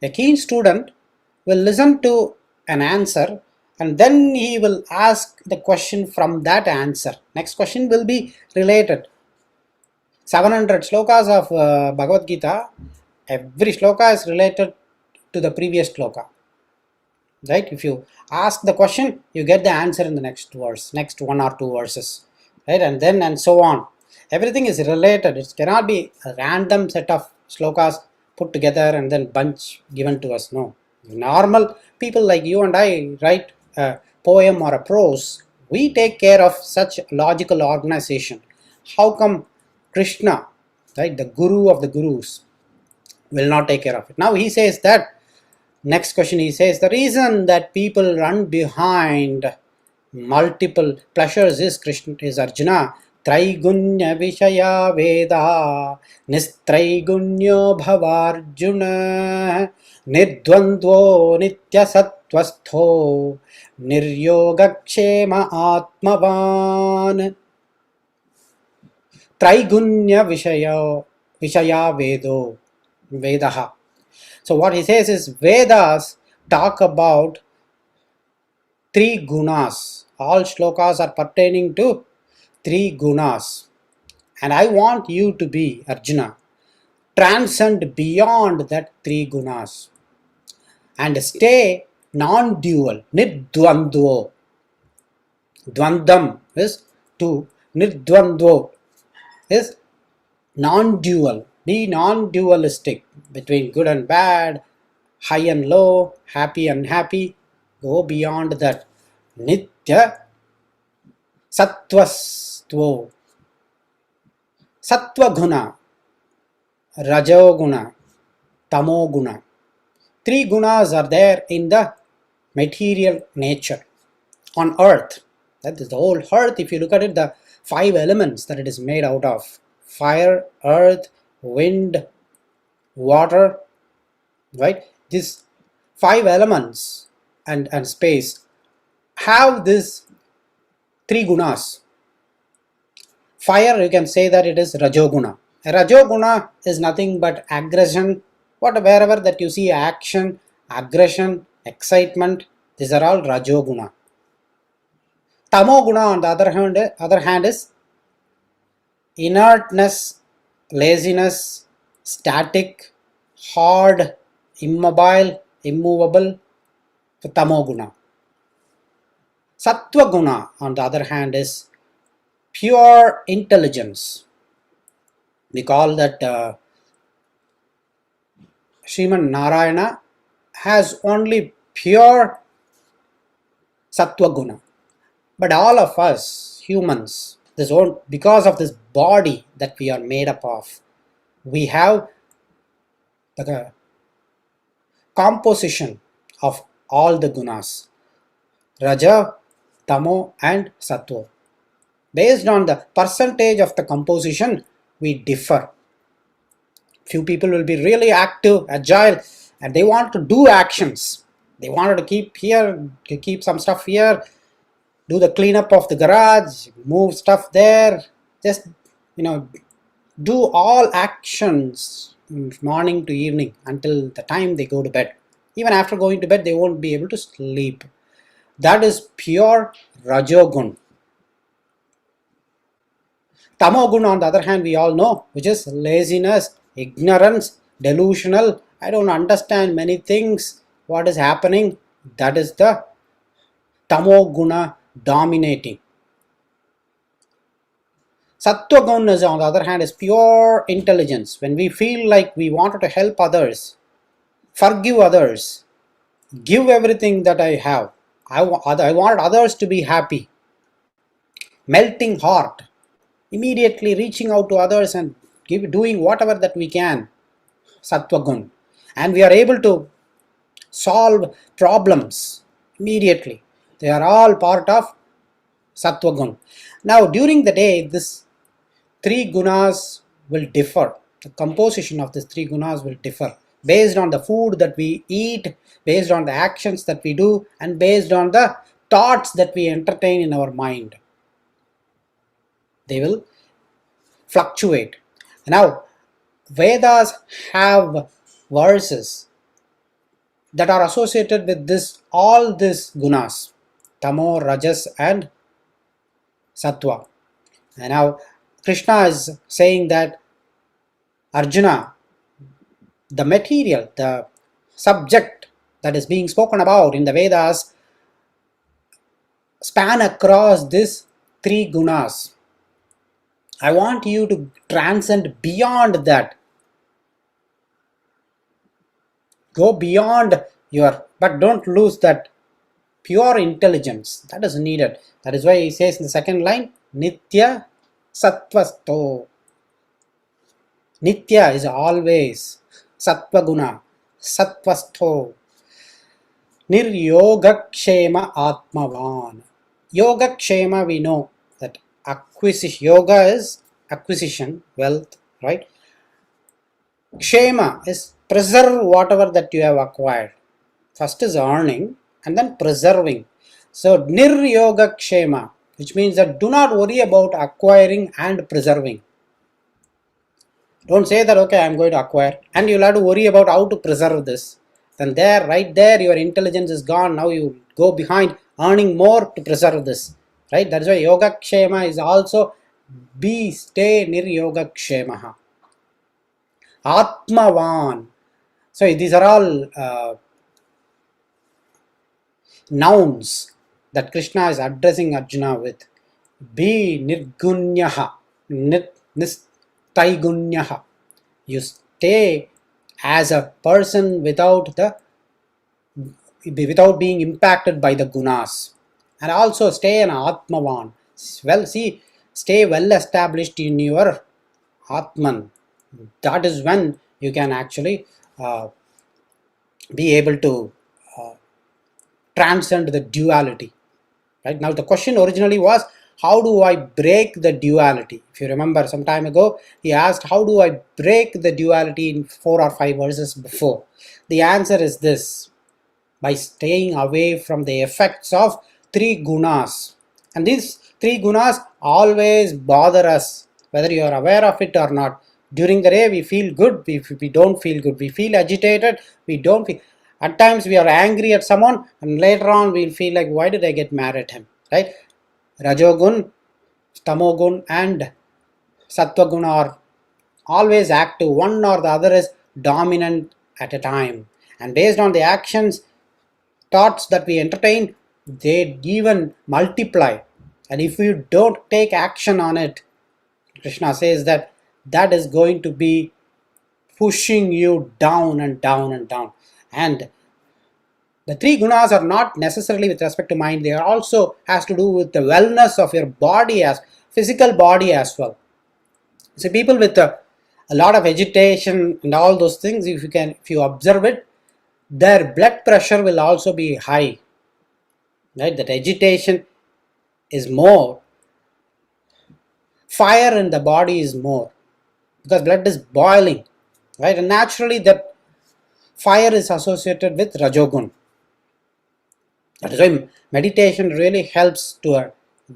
A keen student will listen to an answer and then he will ask the question from that answer. Next question will be related. 700 slokas of Bhagavad Gita, every sloka is related to the previous sloka. Right? If you ask the question, you get the answer in the next verse, next one or two verses. Right? And then and so on. Everything is related. It cannot be a random set of slokas put together and then bunch given to us. No. Normal people like you and I write a poem or a prose. We take care of such logical organization. How come Krishna, right, the guru of the gurus, will not take care of it? Now he says that, next question he says, the reason that people run behind multiple pleasures is Krishna, is Arjuna. Traigunya Vishaya Veda Nistraigunya Bhavarjuna Nirdvandvo Nitya Sattvastho Niryogakshema Atmavan. Traigunya Vishaya Vedaha. So what he says is, Vedas talk about three gunas. All shlokas are pertaining to three gunas. And I want you to be, Arjuna, transcend beyond that three gunas and stay non-dual, nirdvandvo. Dvandam is two, nirdvandvo is non-dual. Be non-dualistic between good and bad, high and low, happy and unhappy. Go beyond that. Nitya Sattvastvo. Sattva guna, Rajo guna, Tamo guna. Three gunas are there in the material nature on earth. That is the whole earth. If you look at it, the five elements that it is made out of: fire, earth, wind, water, right? These five elements and space have these three gunas. Fire, you can say that it is Rajoguna. Rajoguna is nothing but aggression. Wherever that you see action, aggression, excitement, these are all Rajoguna. Tamoguna on the other hand is inertness, laziness, static, hard, immobile, immovable. Tamoguna. Sattva guna on the other hand is pure intelligence. We call that Sriman Narayana has only pure Sattva guna. But all of us humans, because of this body that we are made up of, we have the composition of all the gunas, Raja, Tamo and Sattva. Based on the percentage of the composition, we differ. Few people will be really active, agile, and they want to do actions. They wanted to keep some stuff here, do the cleanup of the garage, move stuff there, just, do all actions morning to evening until the time they go to bed. Even after going to bed, they won't be able to sleep. That is pure Rajogun. Tamogun, on the other hand, we all know, which is laziness, ignorance, delusional. I don't understand many things. What is happening? That is the Tamoguna dominating. Sattva-guna, on the other hand, is pure intelligence. When we feel like we wanted to help others, forgive others, give everything that I have. I wanted others to be happy. Melting heart. Immediately reaching out to others and doing whatever that we can. Sattva-guna. And we are able to solve problems immediately. They are all part of Sattva-guna. Now, during the day, this three gunas will differ. The composition of these three gunas will differ based on the food that we eat, based on the actions that we do, and based on the thoughts that we entertain in our mind. They will fluctuate. Now, Vedas have verses that are associated with all these gunas. tamo, rajas and sattva. And now Krishna is saying that Arjuna, the material, the subject that is being spoken about in the Vedas span across these three gunas. I want you to transcend beyond that. Go beyond but don't lose that pure intelligence that is needed. That is why he says in the second line, Nitya Sattvasto. Nitya is always Sattva Guna, Sattvasto. Niryogakshema Atmavan. Yogakshema, we know that acquisition, yoga is acquisition, wealth, right? Kshema is preserve whatever that you have acquired. First is earning and then preserving. So Niryogakshema, which means that do not worry about acquiring and preserving. Don't say that, okay, I am going to acquire, and you'll have to worry about how to preserve this. Then right there, your intelligence is gone. Now you go behind earning more to preserve this. Right? That's why Yogakshema is also stay Niryogakshemaha. Atmavan. So these are all nouns that Krishna is addressing Arjuna with. Be nirgunyaha, nistaigunyaha. You stay as a person without being impacted by the gunas, and also stay an atmavan. Stay well established in your atman. That is when you can actually be able to transcend the duality. Right now, the question originally was, how do I break the duality? If you remember, some time ago, he asked, how do I break the duality in 4 or 5 verses before? The answer is this: by staying away from the effects of 3 gunas. And these 3 gunas always bother us, whether you are aware of it or not. During the day, we feel good, we don't feel good. We feel agitated, we don't feel. At times, we are angry at someone, and later on, we'll feel like, why did I get mad at him? Right? Rajogun, Tamogun and Sattvagun are always active. One or the other is dominant at a time. And based on the actions, thoughts that we entertain, they even multiply. And if you don't take action on it, Krishna says that is going to be pushing you down and down and down. And the 3 gunas are not necessarily with respect to mind. They are also has to do with the wellness of your body, as physical body as well. So people with a lot of agitation and all those things, if you observe it, their blood pressure will also be high. Right? That agitation is more. Fire in the body is more, because blood is boiling. Right? And naturally that fire is associated with Rajogun. That is why meditation really helps to a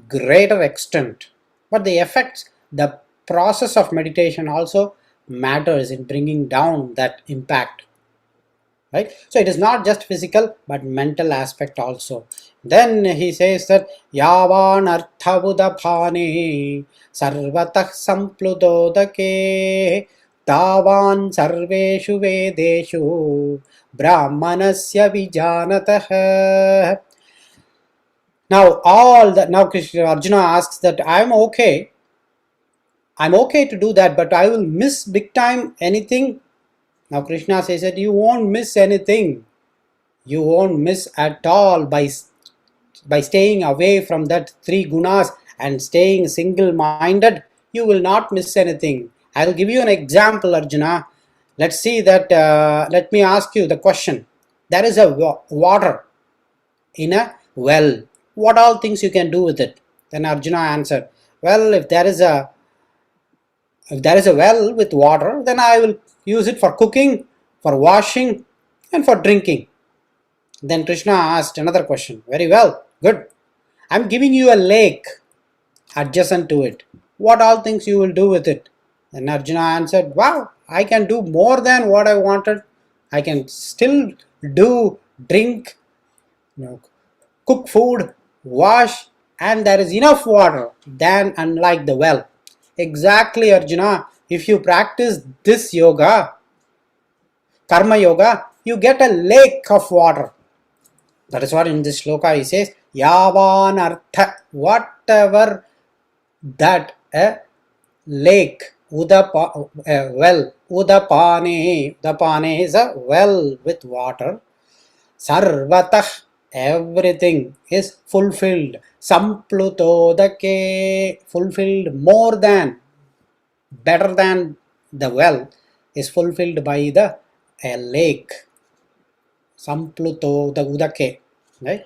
greater extent. But the effects, the process of meditation also matters in bringing down that impact. Right? So it is not just physical but mental aspect also. Then he says that Yavan arthabudabhane sarvatah sampludodake tavan sarveshu vedeshu brahmanasya vijanatah. Now Arjuna asks that I'm okay to do that, but I will miss big time anything. Now Krishna says that you won't miss anything. You won't miss at all by staying away from that 3 gunas and staying single-minded. You will not miss anything. I will give you an example, Arjuna. Let's see that. Let me ask you the question. There is a water in a well. What all things you can do with it? Then Arjuna answered, well, if there is a well with water, then I will use it for cooking, for washing, and for drinking. Then Krishna asked another question. Very well, good. I'm giving you a lake adjacent to it. What all things you will do with it? Then Arjuna answered, wow, I can do more than what I wanted. I can still drink, cook food, wash and there is enough water, then unlike the well. Exactly, Arjuna. If you practice this yoga, karma yoga, you get a lake of water. That is what in this shloka he says, Yavan artha, whatever that a lake, well, udapane is a well with water. Sarvatah, everything is fulfilled. Samplutodake, fulfilled more than, better than the well is fulfilled by the lake. Sampluto the udake, right?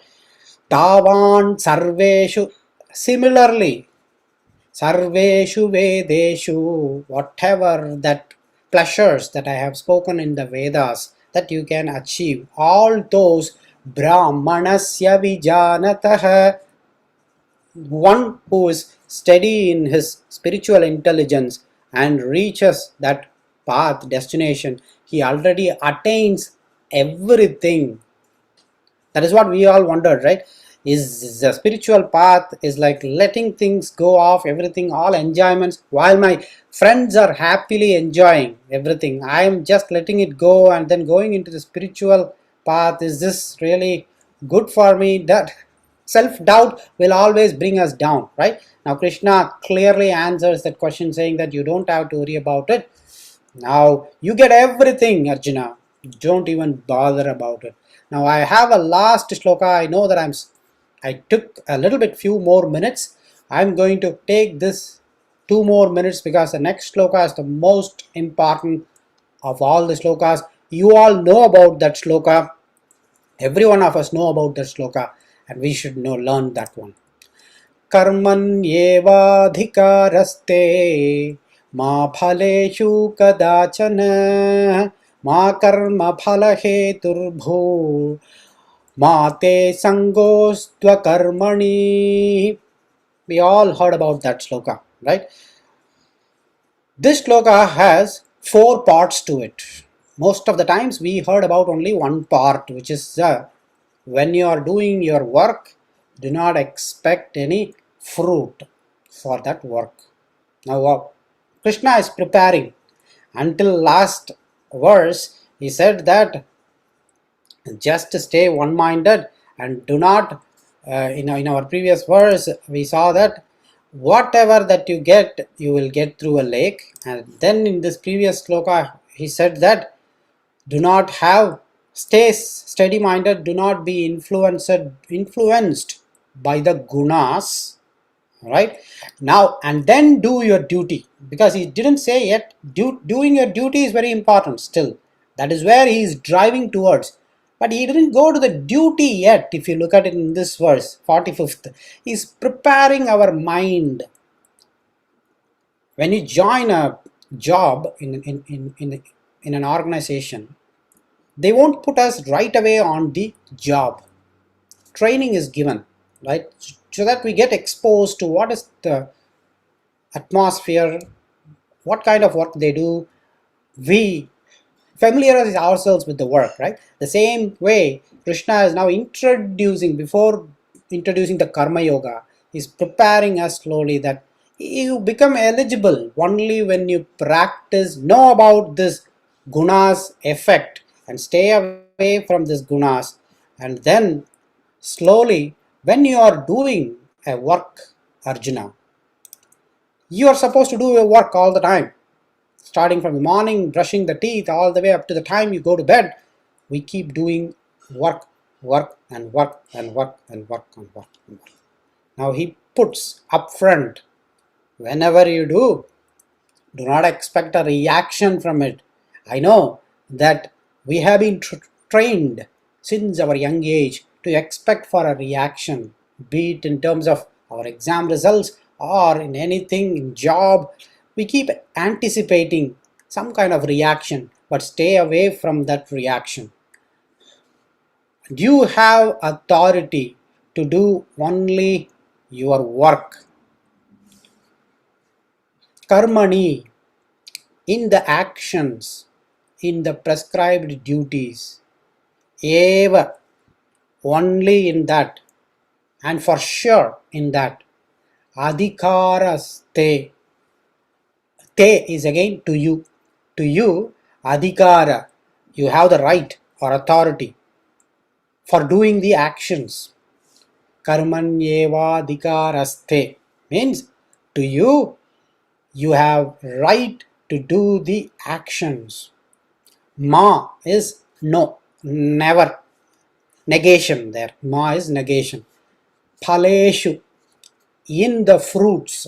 Tavan sarveshu, similarly, sarveshu vedeshu, whatever that pleasures that I have spoken in the Vedas that you can achieve, all those brahmanasya vijanatah, one who is steady in his spiritual intelligence and reaches that path destination, he already attains everything. That is what we all wondered, right? Is the spiritual path is like letting things go off, everything, all enjoyments, while my friends are happily enjoying everything, I am just letting it go and then going into the spiritual path. Is this really good for me? That self-doubt will always bring us down, right? Now Krishna clearly answers that question saying that you don't have to worry about it. Now you get everything, Arjuna. Don't even bother about it. Now I have a last shloka. I know that I took a little bit few more minutes. I'm going to take this 2 more minutes because the next shloka is the most important of all the shlokas. You all know about that shloka. Every one of us know about that shloka, and we should learn that one. कर्मण्येवाधिकारस्ते मा फलेषु कदाचन मा कर्मफलहेतुर्भू मा ते संगोस्त्वकर्मणि. We all heard about that shloka, right? This shloka has 4 parts to it. Most of the times we heard about only one part, which is when you are doing your work, do not expect any fruit for that work. Now Krishna is preparing. Until last verse he said that just stay one-minded and do not in our previous verse we saw that whatever that you get, you will get through a lake. And then in this previous sloka he said that do not have, stay steady-minded, do not be influenced by the gunas, right? Now and then do your duty, because he didn't say yet doing your duty is very important still. That is where he is driving towards. But he didn't go to the duty yet. If you look at it in this verse, 45th, he's preparing our mind. When you join a job in an organization, they won't put us right away on the job. Training is given, right? So that we get exposed to what is the atmosphere, what kind of work they do. We familiarize ourselves with the work, right? The same way Krishna is now before introducing the karma yoga, he's preparing us slowly that you become eligible only when you practice, know about this gunas effect and stay away from this gunas. And then slowly, when you are doing a work, Arjuna, you are supposed to do your work all the time. Starting from the morning, brushing the teeth, all the way up to the time you go to bed, we keep doing work, work and work and work and work and work and work. Now he puts up front, whenever you do not expect a reaction from it. I know that we have been trained since our young age to expect for a reaction, be it in terms of our exam results or in anything, in job. We keep anticipating some kind of reaction, but stay away from that reaction. You have authority to do only your work. Karmani, in the actions, in the prescribed duties. Eva, only in that. And for sure in that, adhikaraste, te is again to you. To you, adhikara, you have the right or authority for doing the actions. Karmanyeva adhikaraste means to you, you have right to do the actions. Ma is no, never. Negation there. Ma is negation. Phaleshu, in the fruits.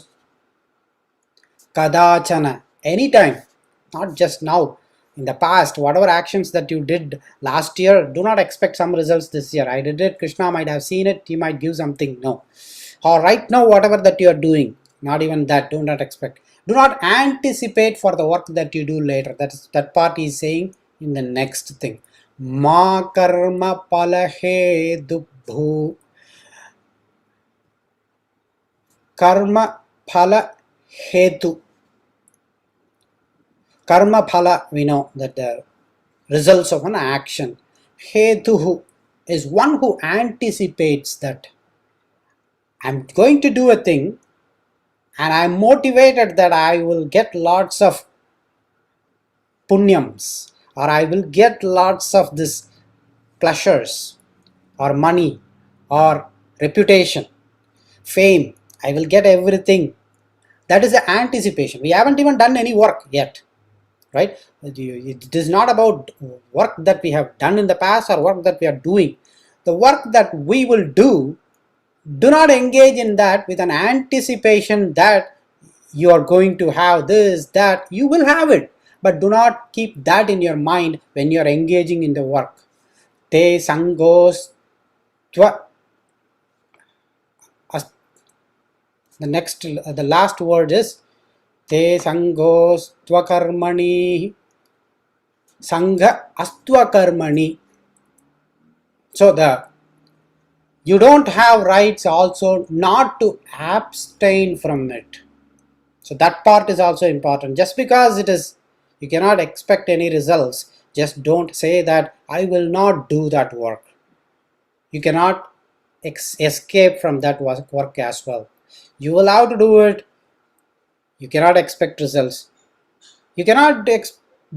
Kadachana, anytime, not just now. In the past, whatever actions that you did last year, do not expect some results this year. I did it, Krishna might have seen it, he might give something. No. Or right now, whatever that you are doing, not even that, do not expect. Do not anticipate for the work that you do later. That part is saying in the next thing. Ma karma palahe dubhu. Karma phala hetu. Karma phala, we know that the results of an action. Hetuhu is one who anticipates that I'm going to do a thing and I'm motivated that I will get lots of punyams, or I will get lots of this pleasures or money or reputation, fame. I will get everything. That is the anticipation. We haven't even done any work yet. Right? It is not about work that we have done in the past or work that we are doing. The work that we will do not engage in that with an anticipation that you are going to have this, that. You will have it, but do not keep that in your mind when you are engaging in the work. Te sangos tva. The last word is te sangos tva karmani. Sangha astva karmani. So you don't have rights also not to abstain from it. So that part is also important. Just because it is, you cannot expect any results, just don't say that I will not do that work. You cannot escape from that work as well. You will have to do it. You cannot expect results. You cannot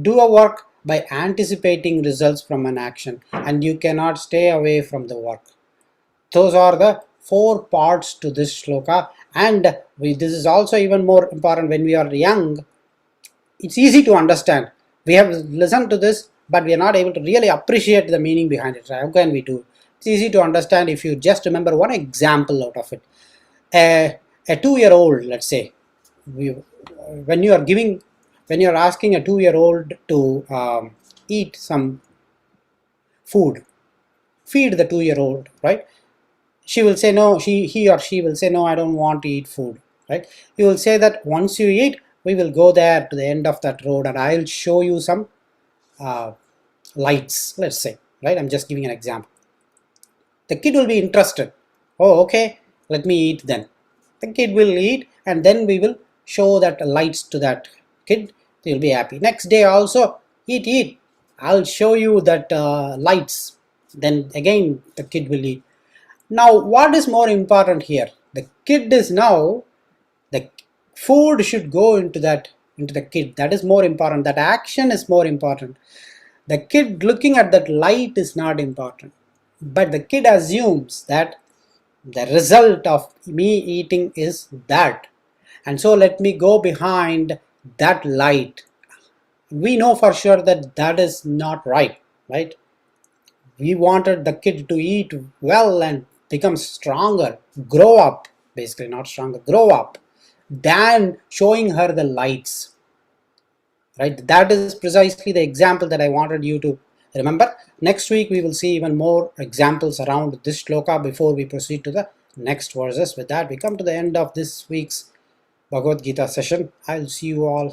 do a work by anticipating results from an action, and you cannot stay away from the work. Those are the 4 parts to this shloka, and this is also even more important when we are young. It's easy to understand. We have listened to this, but we are not able to really appreciate the meaning behind it. How can we do? It's easy to understand if you just remember one example out of it. A 2-year-old, let's say, when you are asking a 2-year-old to eat some food, feed the 2-year-old, right? She will say no, he or she will say no, I don't want to eat food, right? You will say that once you eat, we will go there to the end of that road and I'll show you some lights, let's say, right? I'm just giving an example. The kid will be interested. Oh, okay, let me eat then. The kid will eat and then we will show that lights to that kid. They will be happy. Next day also, eat. I'll show you that lights. Then again the kid will eat. Now what is more important here? The kid is now, the food should go into the kid. That is more important. That action is more important. The kid looking at that light is not important. But the kid assumes that the result of me eating is that. And so let me go behind that light. We know for sure that that is not right, right? We wanted the kid to eat well and become stronger, grow up, basically not stronger, grow up, than showing her the lights, right? That is precisely the example that I wanted you to remember. Next week we will see even more examples around this shloka before we proceed to the next verses. With that, we come to the end of this week's Bhagavad Gita session. I'll see you all